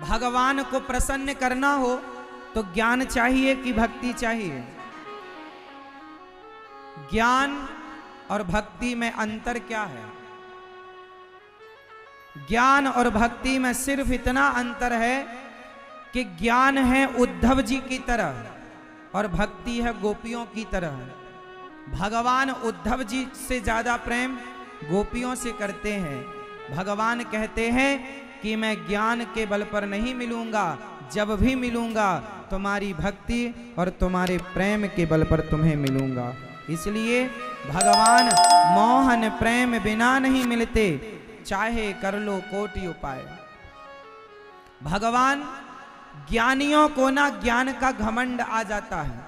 भगवान को प्रसन्न करना हो तो ज्ञान चाहिए कि भक्ति चाहिए? ज्ञान और भक्ति में अंतर क्या है? ज्ञान और भक्ति में सिर्फ इतना अंतर है कि ज्ञान है उद्धव जी की तरह और भक्ति है गोपियों की तरह। भगवान उद्धव जी से ज्यादा प्रेम गोपियों से करते हैं। भगवान कहते हैं कि मैं ज्ञान के बल पर नहीं मिलूंगा, जब भी मिलूंगा तुम्हारी भक्ति और तुम्हारे प्रेम के बल पर तुम्हें मिलूंगा। इसलिए भगवान मोहन प्रेम बिना नहीं मिलते, चाहे कर लो कोटि उपाय। भगवान ज्ञानियों को ना ज्ञान का घमंड आ जाता है,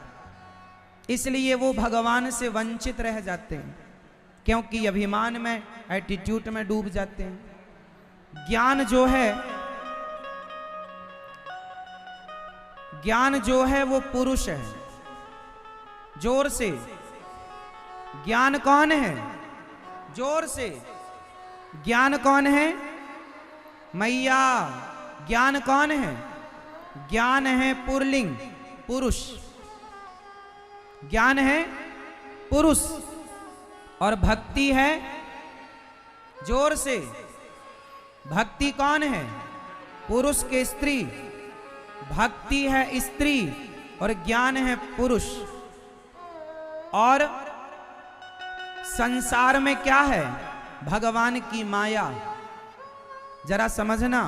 इसलिए वो भगवान से वंचित रह जाते हैं, क्योंकि अभिमान में एटीट्यूड में डूब जाते हैं। ज्ञान जो है वो पुरुष है। जोर से, ज्ञान कौन है? जोर से, ज्ञान कौन है? मैया। ज्ञान कौन है? ज्ञान है पुरलिंग, पुरुष। ज्ञान है पुरुष और भक्ति है, जोर से, भक्ति कौन है? पुरुष के स्त्री। भक्ति है स्त्री और ज्ञान है पुरुष। और संसार में क्या है? भगवान की माया। जरा समझना,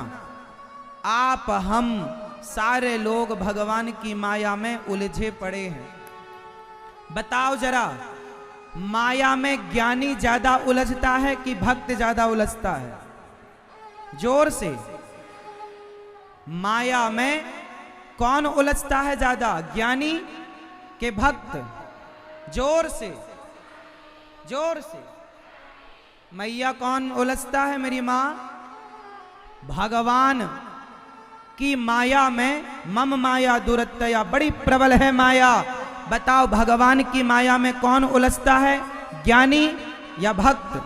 आप हम सारे लोग भगवान की माया में उलझे पड़े हैं। बताओ जरा, माया में ज्ञानी ज्यादा उलझता है कि भक्त ज्यादा उलझता है? जोर से, माया में कौन उलझता है ज्यादा, ज्ञानी के भक्त? जोर से, जोर से। मैया कौन उलझता है? मेरी मां। भगवान की माया में मम माया दुरत्तया, बड़ी प्रबल है माया। बताओ भगवान की माया में कौन उलझता है, ज्ञानी या भक्त?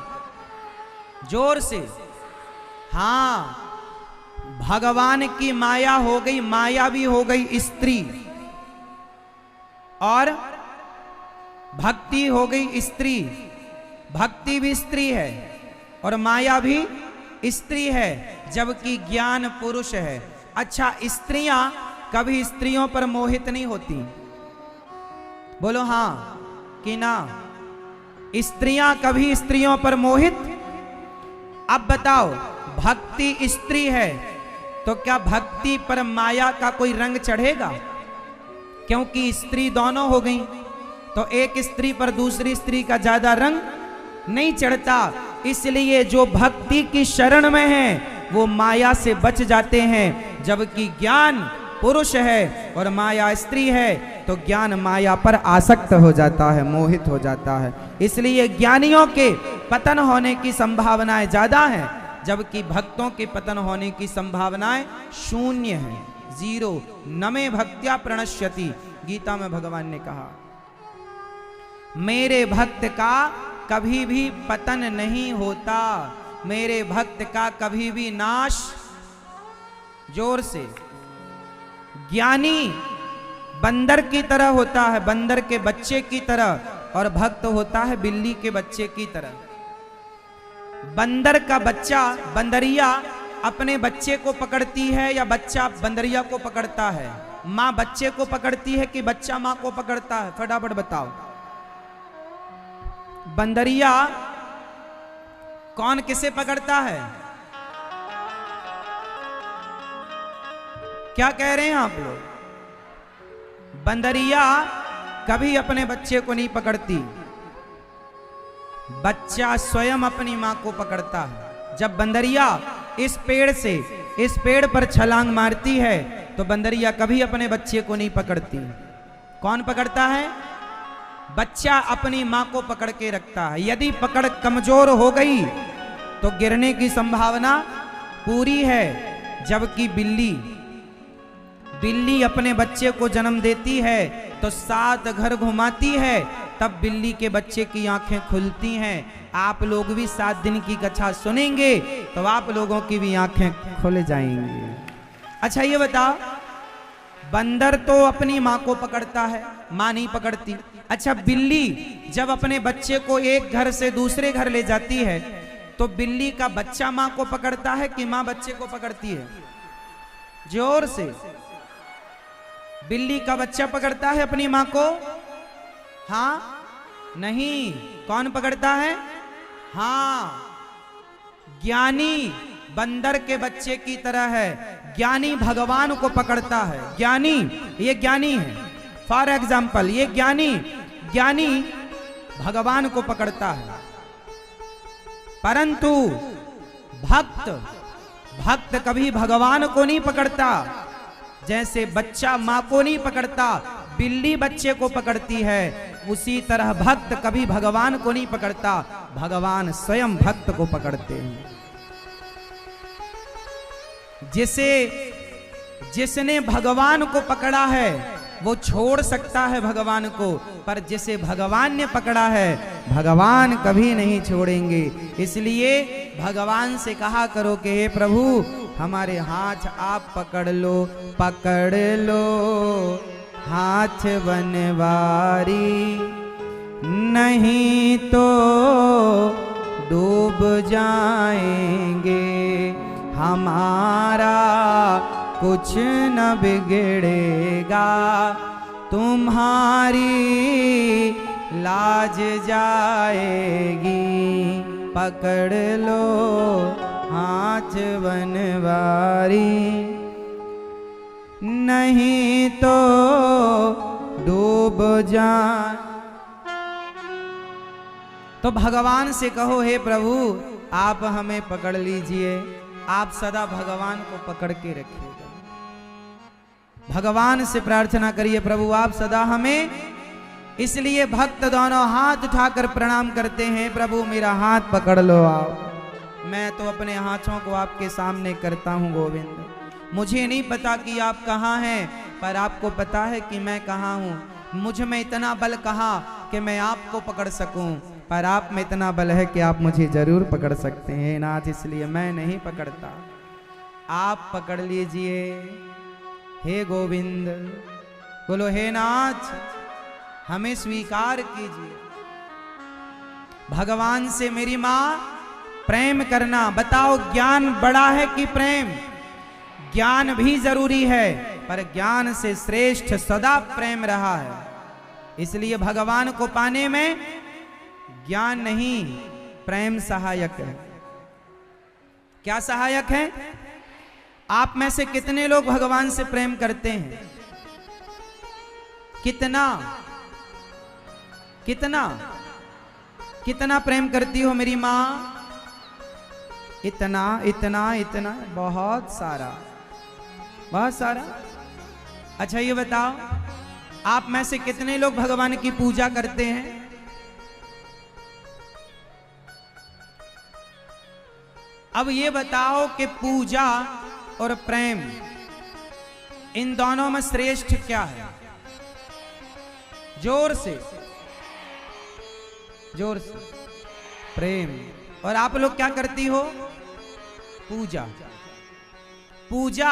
जोर से। हाँ, भगवान की माया हो गई, माया भी हो गई स्त्री, और भक्ति हो गई स्त्री। भक्ति भी स्त्री है और माया भी स्त्री है, जबकि ज्ञान पुरुष है। अच्छा, स्त्रियां कभी स्त्रियों पर मोहित नहीं होती? बोलो हां कि ना? स्त्रियां कभी स्त्रियों पर मोहित? अब बताओ, भक्ति स्त्री है तो क्या भक्ति पर माया का कोई रंग चढ़ेगा? क्योंकि स्त्री दोनों हो गई, तो एक स्त्री पर दूसरी स्त्री का ज्यादा रंग नहीं चढ़ता। इसलिए जो भक्ति की शरण में है वो माया से बच जाते हैं, जबकि ज्ञान पुरुष है और माया स्त्री है, तो ज्ञान माया पर आसक्त हो जाता है, मोहित हो जाता है। इसलिए ज्ञानियों के पतन होने की संभावनाएं ज्यादा हैं, जबकि भक्तों के पतन होने की संभावनाएं शून्य है, जीरो। नमे भक्त्या प्रणश्यति, गीता में भगवान ने कहा मेरे भक्त का कभी भी पतन नहीं होता, मेरे भक्त का कभी भी नाश। जोर से। ज्ञानी बंदर की तरह होता है, बंदर के बच्चे की तरह, और भक्त होता है बिल्ली के बच्चे की तरह। बंदर का बच्चा, बंदरिया अपने बच्चे को पकड़ती है या बच्चा बंदरिया को पकड़ता है? माँ बच्चे को पकड़ती है कि बच्चा माँ को पकड़ता है? फटाफट बताओ। बंदरिया कौन किसे पकड़ता है? क्या कह रहे हैं आप लोग? बंदरिया कभी अपने बच्चे को नहीं पकड़ती, बच्चा स्वयं अपनी मां को पकड़ता है। जब बंदरिया इस पेड़ से इस पेड़ पर छलांग मारती है तो बंदरिया कभी अपने बच्चे को नहीं पकड़ती। कौन पकड़ता है? बच्चा अपनी मां को पकड़ के रखता है। यदि पकड़ कमजोर हो गई तो गिरने की संभावना पूरी है। जबकि बिल्ली अपने बच्चे को जन्म देती है तो 7 घर घुमाती है, तब बिल्ली के बच्चे की आंखें खुलती हैं। आप लोग भी 7 दिन की कथा सुनेंगे तो आप लोगों की भी आंखें खुल जाएंगी। अच्छा ये बताओ, बंदर तो अपनी माँ को पकड़ता है, माँ नहीं पकड़ती। अच्छा बिल्ली जब अपने बच्चे को एक घर से दूसरे घर ले जाती है तो बिल्ली का बच्चा माँ को पकड़ता है कि माँ बच्चे को पकड़ती है? जोर से। बिल्ली का बच्चा पकड़ता है अपनी माँ को? हाँ नहीं, कौन पकड़ता है? हाँ, ज्ञानी बंदर के बच्चे की तरह है, ज्ञानी भगवान को पकड़ता है। ज्ञानी, ये ज्ञानी है, फॉर एग्जाम्पल ये ज्ञानी भगवान को पकड़ता है। परंतु भक्त कभी भगवान को नहीं पकड़ता। जैसे बच्चा माँ को नहीं पकड़ता, बिल्ली बच्चे को पकड़ती है, उसी तरह भक्त कभी भगवान को नहीं पकड़ता, भगवान स्वयं भक्त को पकड़ते हैं। जिसने भगवान को पकड़ा है वो छोड़ सकता है भगवान को, पर जिसे भगवान ने पकड़ा है भगवान कभी नहीं छोड़ेंगे। इसलिए भगवान से कहा करो कि हे प्रभु हमारे हाथ आप पकड़ लो हाथ बनवारी, नहीं तो डूब जाएंगे, हमारा कुछ न बिगड़ेगा, तुम्हारी लाज जाएगी, पकड़ लो हाथ बनवारी, नहीं तो डूब जाए। तो भगवान से कहो हे प्रभु आप हमें पकड़ लीजिए, आप सदा भगवान को पकड़ के रखिएगा। भगवान से प्रार्थना करिए प्रभु आप सदा हमें। इसलिए भक्त दोनों हाथ उठाकर प्रणाम करते हैं, प्रभु मेरा हाथ पकड़ लो आप। मैं तो अपने हाथों को आपके सामने करता हूँ गोविंद। मुझे नहीं पता कि आप कहाँ हैं, पर आपको पता है कि मैं कहाँ हूँ। मुझ में इतना बल कहाँ कि मैं आपको पकड़ सकूं, पर आप में इतना बल है कि आप मुझे जरूर पकड़ सकते हैं नाथ, इसलिए मैं नहीं पकड़ता, आप पकड़ लीजिए हे गोविंद। बोलो हे नाथ हमें स्वीकार कीजिए। भगवान से मेरी माँ प्रेम करना, बताओ ज्ञान बड़ा है कि प्रेम? ज्ञान भी जरूरी है, पर ज्ञान से श्रेष्ठ सदा प्रेम रहा है। इसलिए भगवान को पाने में ज्ञान नहीं प्रेम सहायक है। क्या सहायक है? आप में से कितने लोग भगवान से प्रेम करते हैं? कितना कितना कितना प्रेम करती हो मेरी माँ? इतना इतना इतना, बहुत सारा, बहुत सारा। अच्छा ये बताओ आप में से कितने लोग भगवान की पूजा करते हैं? अब ये बताओ कि पूजा और प्रेम इन दोनों में श्रेष्ठ क्या है? जोर से, जोर से। प्रेम। और आप लोग क्या करती हो? पूजा। पूजा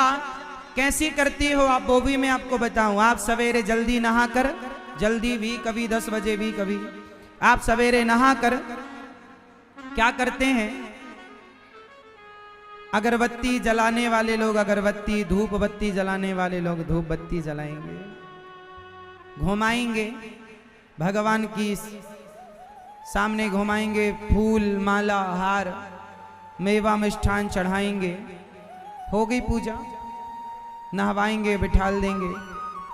कैसी करती हो आप वो भी मैं आपको बताऊं। आप सवेरे जल्दी नहाकर, जल्दी भी कभी 10 बजे भी कभी, आप सवेरे नहाकर क्या करते हैं? अगरबत्ती जलाने वाले लोग अगरबत्ती, धूप बत्ती जलाने वाले लोग धूप बत्ती जलाएंगे, घुमाएंगे भगवान की सामने, घुमाएंगे, फूल माला हार मेवा मिष्ठान चढ़ाएंगे, हो गई पूजा। नहवाएंगे, बिठाल देंगे,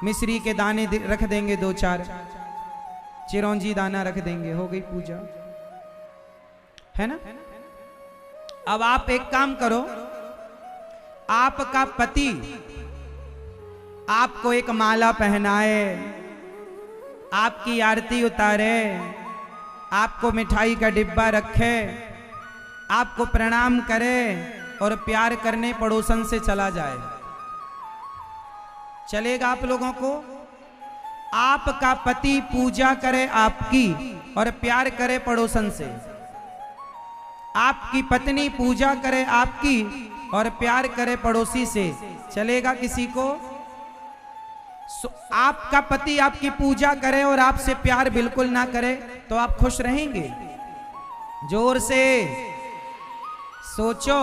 मिश्री के दाने रख देंगे, 2-4 चिरौंजी दाना रख देंगे, हो गई पूजा, है ना? अब आप एक काम करो, आपका पति आपको एक माला पहनाए, आपकी आरती उतारे, आपको मिठाई का डिब्बा रखे, आपको प्रणाम करे और प्यार करने पड़ोसन से चला जाए, चलेगा आप लोगों को? आपका पति पूजा करे आपकी और प्यार करे पड़ोसन से, आपकी पत्नी पूजा करे आपकी और प्यार करे पड़ोसी से, चलेगा किसी को? आपका पति आपकी पूजा करे और आपसे प्यार बिल्कुल ना करे तो आप खुश रहेंगे? जोर से सोचो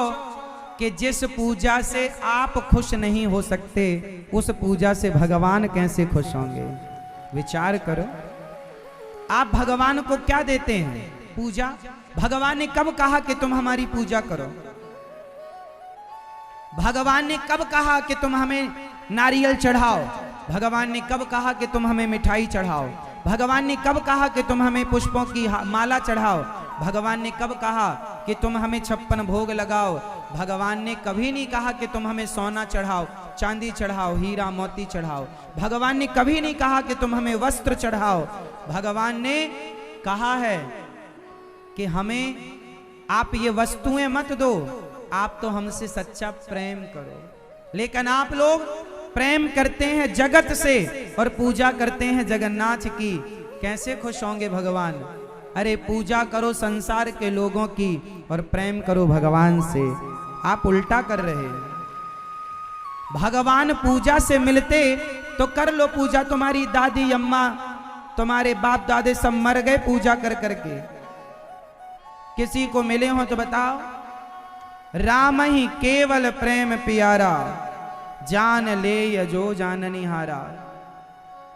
कि जिस पूजा से आप खुश नहीं हो सकते उस पूजा से भगवान कैसे खुश होंगे? विचार करो। आप भगवान को क्या देते हैं? पूजा। भगवान ने कब कहा कि तुम हमारी पूजा करो? भगवान ने कब कहा कि तुम हमें नारियल चढ़ाओ? भगवान ने कब कहा कि तुम हमें मिठाई चढ़ाओ? भगवान ने कब कहा कि तुम हमें पुष्पों की माला चढ़ाओ? भगवान ने कब कहा कि तुम हमें 56 भोग लगाओ? भगवान ने कभी नहीं कहा कि तुम हमें सोना चढ़ाओ, चांदी चढ़ाओ, हीरा मोती चढ़ाओ। भगवान ने कभी नहीं कहा कि तुम हमें वस्त्र चढ़ाओ। भगवान ने कहा है कि हमें आप ये वस्तुएं मत दो, आप तो हमसे सच्चा प्रेम करो। लेकिन आप लोग प्रेम करते हैं जगत से और पूजा करते हैं जगन्नाथ की। कैसे खुश होंगे भगवान? अरे पूजा करो संसार के लोगों की और प्रेम करो भगवान से। आप उल्टा कर रहे हैं। भगवान पूजा से मिलते तो कर लो पूजा। तुम्हारी दादी अम्मा तुम्हारे बाप दादे सब मर गए पूजा कर करके। किसी को मिले हो तो बताओ। राम ही केवल प्रेम प्यारा, जान ले जो जाननी हारा।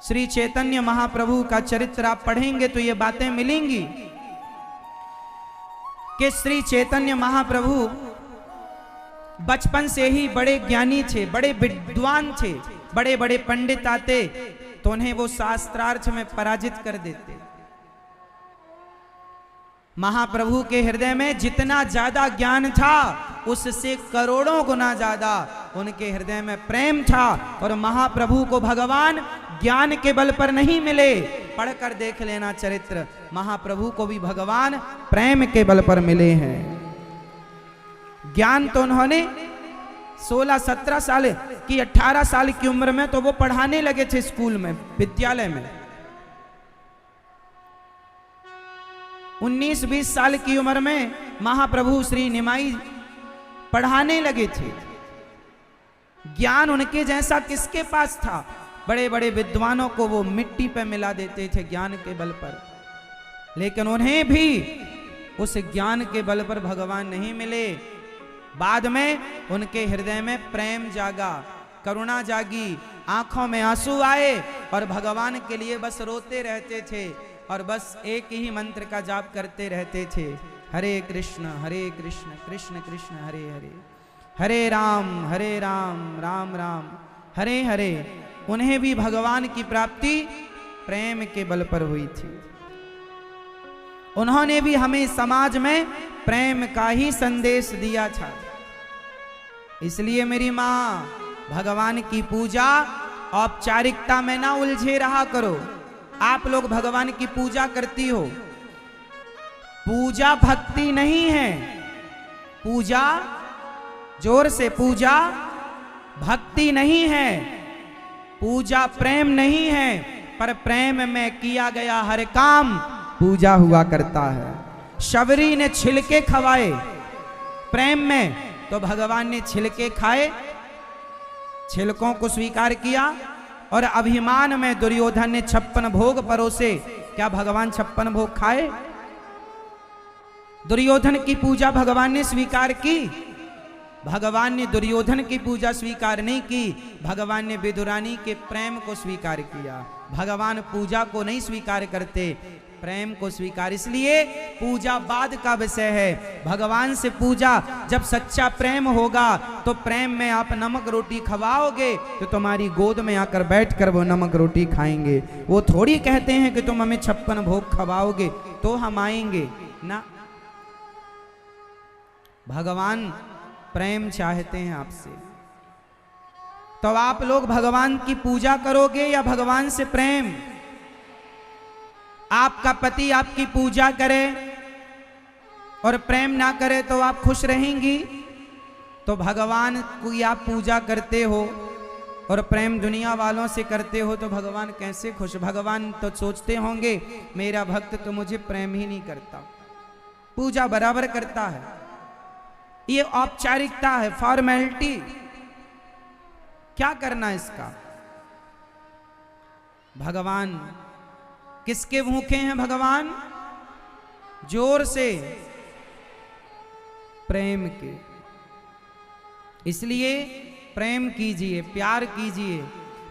श्री चैतन्य महाप्रभु का चरित्र आप पढ़ेंगे तो ये बातें मिलेंगी कि श्री चैतन्य महाप्रभु बचपन से ही बड़े ज्ञानी थे, बड़े विद्वान थे। बड़े बड़े पंडित आते तो उन्हें वो शास्त्रार्थ में पराजित कर देते। महाप्रभु के हृदय में जितना ज्यादा ज्ञान था उससे करोड़ों गुना ज्यादा उनके हृदय में प्रेम था। और महाप्रभु को भगवान ज्ञान के बल पर नहीं मिले। पढ़कर देख लेना चरित्र। महाप्रभु को भी भगवान प्रेम के बल पर मिले हैं। ज्ञान तो उन्होंने 16-17 साल की 18 साल की उम्र में तो वो पढ़ाने लगे थे स्कूल में, विद्यालय में। 19-20 साल की उम्र में महाप्रभु श्री निमाई पढ़ाने लगे थे। ज्ञान उनके जैसा किसके पास था? बड़े बड़े विद्वानों को वो मिट्टी पे मिला देते थे ज्ञान के बल पर। लेकिन उन्हें भी उस ज्ञान के बल पर भगवान नहीं मिले। बाद में उनके हृदय में प्रेम जागा, करुणा जागी, आंखों में आंसू आए और भगवान के लिए बस रोते रहते थे और बस एक ही मंत्र का जाप करते रहते थे। हरे कृष्ण कृष्ण कृष्ण हरे हरे, हरे राम राम राम हरे हरे। उन्हें भी भगवान की प्राप्ति प्रेम के बल पर हुई थी। उन्होंने भी हमें समाज में प्रेम का ही संदेश दिया था। इसलिए मेरी मां, भगवान की पूजा औपचारिकता में ना उलझे रहा करो। आप लोग भगवान की पूजा करती हो, पूजा भक्ति नहीं है। पूजा, जोर से, पूजा भक्ति नहीं है, पूजा प्रेम नहीं है। पर प्रेम में किया गया हर काम पूजा हुआ करता है। शबरी ने छिलके खवाए प्रेम में, तो भगवान ने छिलके खाए, छिलकों को स्वीकार किया। और अभिमान में दुर्योधन ने 56 भोग परोसे, क्या भगवान 56 भोग खाए? दुर्योधन की पूजा भगवान ने स्वीकार की? भगवान ने दुर्योधन की पूजा स्वीकार नहीं की, भगवान ने विदुरानी के प्रेम को स्वीकार किया। भगवान पूजा को नहीं स्वीकार करते, प्रेम को स्वीकार। इसलिए पूजा बाद का विषय है। भगवान से पूजा जब सच्चा प्रेम होगा तो प्रेम में आप नमक रोटी खवाओगे तो तुम्हारी गोद में आकर बैठकर वो नमक रोटी खाएंगे। वो थोड़ी कहते हैं कि तुम हमें 56 भोग खवाओगे तो हम आएंगे ना। भगवान प्रेम चाहते हैं आपसे। तो आप लोग भगवान की पूजा करोगे या भगवान से प्रेम? आपका पति आपकी पूजा करे और प्रेम ना करे तो आप खुश रहेंगी? तो भगवान की आप पूजा करते हो और प्रेम दुनिया वालों से करते हो तो भगवान कैसे खुश? भगवान तो सोचते होंगे मेरा भक्त तो मुझे प्रेम ही नहीं करता, पूजा बराबर करता है। ये औपचारिकता है, फॉर्मेलिटी। क्या करना इसका? भगवान किसके भूखे हैं? भगवान जोर से प्रेम के। इसलिए प्रेम कीजिए, प्यार कीजिए,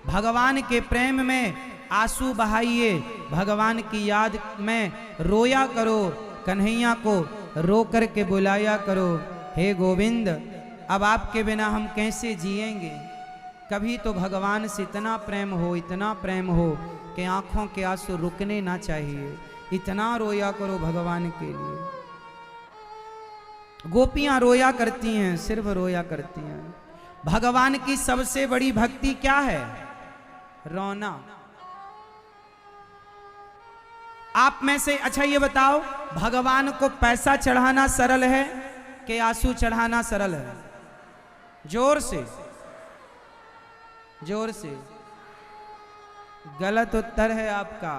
भगवान के प्रेम में आंसू बहाइए, भगवान की याद में रोया करो, कन्हैया को रो कर के बुलाया करो, हे गोविंद अब आपके बिना हम कैसे जिएंगे। कभी तो भगवान से इतना प्रेम हो, इतना प्रेम हो कि आंखों के आंसू रुकने ना चाहिए, इतना रोया करो भगवान के लिए। गोपियां रोया करती हैं, सिर्फ रोया करती हैं। भगवान की सबसे बड़ी भक्ति क्या है? रोना। आप में से अच्छा ये बताओ, भगवान को पैसा चढ़ाना सरल है कि आंसू चढ़ाना सरल है? जोर से, जोर से। गलत उत्तर है आपका।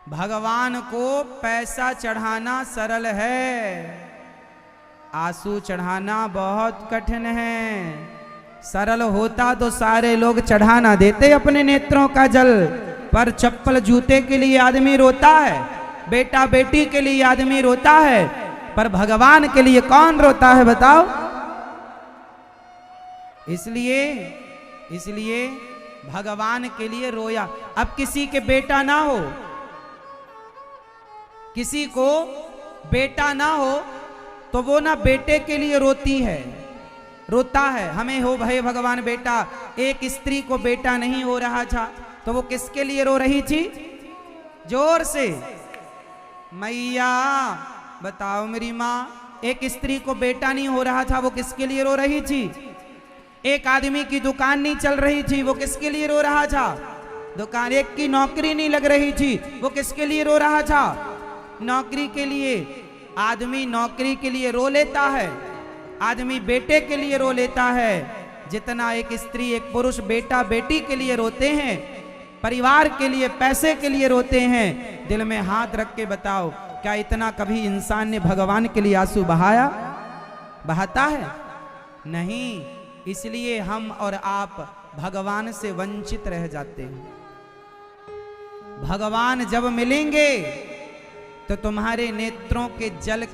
भगवान को पैसा चढ़ाना सरल है, आंसू चढ़ाना बहुत कठिन है। सरल होता तो सारे लोग चढ़ा ना देते अपने नेत्रों का जल, पर चप्पल जूते के लिए आदमी रोता है, बेटा बेटी के लिए आदमी रोता है, पर भगवान के लिए कौन रोता है बताओ? इसलिए भगवान के लिए रोया। अब किसी के बेटा ना हो, किसी को बेटा ना हो तो वो ना बेटे के लिए रोती है, रोता है, हमें हो भय भगवान बेटा। एक स्त्री को बेटा नहीं हो रहा था तो वो किसके लिए रो रही थी? जोर से, मैया बताओ मेरी माँ। एक स्त्री को बेटा नहीं हो रहा था, वो किसके लिए रो रही थी? एक आदमी की दुकान नहीं चल रही थी, वो किसके लिए रो रहा था? दुकान। एक की नौकरी नहीं लग रही थी, वो किसके लिए रो रहा था? नौकरी के लिए। आदमी नौकरी के लिए रो लेता है, आदमी बेटे के लिए रो लेता है, जितना एक स्त्री एक पुरुष बेटा बेटी के लिए रोते हैं, परिवार के लिए, पैसे के लिए रोते हैं। दिल में हाथ रख के बताओ, क्या इतना कभी इंसान ने भगवान के लिए आंसू बहाया? बहाता है? नहीं। इसलिए हम और आप भगवान से वंचित रह जाते हैं। भगवान जब मिलेंगे तो तुम्हारे नेत्रों के जल